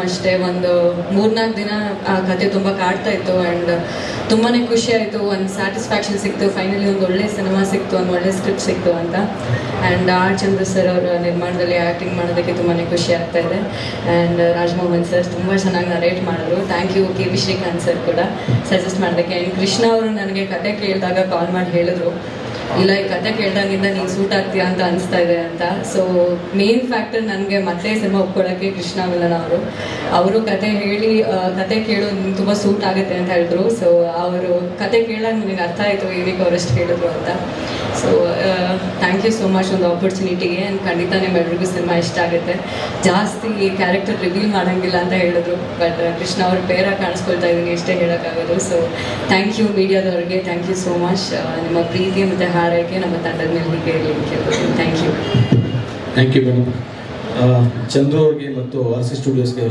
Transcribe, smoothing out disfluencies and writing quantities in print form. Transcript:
ಅಷ್ಟೇ ಒಂದು 3-4 ದಿನ ಆ ಕತೆ ತುಂಬ ಕಾಡ್ತಾ ಇತ್ತು ಆ್ಯಂಡ್ ತುಂಬಾ ಖುಷಿ ಆಯಿತು. ಒಂದು ಸ್ಯಾಟಿಸ್ಫ್ಯಾಕ್ಷನ್ ಸಿಕ್ತು, ಫೈನಲಿ ಒಂದು ಒಳ್ಳೆ ಸಿನಿಮಾ ಸಿಕ್ತು, ಒಂದು ಒಳ್ಳೆ ಸ್ಕ್ರಿಪ್ಟ್ ಸಿಕ್ತು ಅಂತ. ಆ್ಯಂಡ್ ಆರ್ ಚಂದ್ರ ಸರ್ ಅವರ ನಿರ್ಮಾಣದಲ್ಲಿ ಆ್ಯಕ್ಟಿಂಗ್ ಮಾಡೋದಕ್ಕೆ ತುಂಬಾ ಖುಷಿ ಆಗ್ತಾ ಇದೆ. ಆ್ಯಂಡ್ ರಾಜಮೋಹನ್ ಸರ್ ತುಂಬ ಚೆನ್ನಾಗಿ ನರೇಟ್ ಮಾಡಿದ್ರು. Thank you. K V Srikanth sir ಕೂಡ ಸಜೆಸ್ಟ್ ಮಾಡೋದಕ್ಕೆ. ಆ್ಯಂಡ್ ಕೃಷ್ಣ ಅವರು ನನಗೆ ಕತೆ ಕೇಳಿದಾಗ ಕಾಲ್ ಮಾಡಿ ಹೇಳಿದ್ರು, ಇಲ್ಲ ಈ ಕತೆ ಕೇಳಿದಾಗಿಂದ ನೀನು ಸೂಟ್ ಆಗ್ತೀಯಾ ಅಂತ ಅನಿಸ್ತಾ ಇದೆ ಅಂತ. ಸೊ ಮೇನ್ ಫ್ಯಾಕ್ಟರ್ ನನಗೆ ಮತ್ತೆ ಸಿನಿಮಾ ಒಪ್ಕೊಳ್ಳೋಕ್ಕೆ ಕೃಷ್ಣ ಮಿಲನ ಅವರು ಕತೆ ಹೇಳಿ ಕತೆ ಕೇಳೋದು ನಿಮ್ಗೆ ತುಂಬ ಸೂಟ್ ಆಗುತ್ತೆ ಅಂತ ಹೇಳಿದ್ರು. ಸೊ ಅವರು ಕತೆ ಕೇಳಾಗ ನನಗೆ ಅರ್ಥ ಆಯಿತು ಏನಕ್ಕೆ ಅವರಷ್ಟು ಹೇಳಿದ್ರು ಅಂತ. So thank you so much ಒಂದು ಆಪರ್ಚುನಿಟಿಗೆ. ಆ್ಯಂಡ್ ಖಂಡಿತ ನಿಮ್ಮೆಲ್ಲರಿಗೂ ಸಿನಿಮಾ ಇಷ್ಟ ಆಗುತ್ತೆ. ಜಾಸ್ತಿ ಕ್ಯಾರೆಕ್ಟರ್ ರಿವೀಲ್ ಮಾಡೋಂಗಿಲ್ಲ ಅಂತ ಹೇಳಿದ್ರು, ಬಟ್ ಕೃಷ್ಣ ಅವ್ರ ಬೇರೆ ಕಾಣಿಸ್ಕೊಳ್ತಾ ಇದ್ದೀನಿ ಇಷ್ಟೇ ಹೇಳೋಕ್ಕಾಗೋದು. ಸೊ ಥ್ಯಾಂಕ್ ಯು ಮೀಡಿಯಾದವ್ರಿಗೆ, ಥ್ಯಾಂಕ್ ಯು ಸೋ ಮಚ್. ನಿಮ್ಮ ಪ್ರೀತಿ ಮತ್ತು ಹಾರೈಕೆ ನಮ್ಮ ತಂಡದ ಮೇಲೆ ಹೀಗೆ ಇರಲಿ ಕೇಳ್ಬೋದು. Thank you. Thank you madam. Chandru ಅವ್ರಿಗೆ ಮತ್ತು RC ಸ್ಟುಡಿಯೋಸ್ಗೆ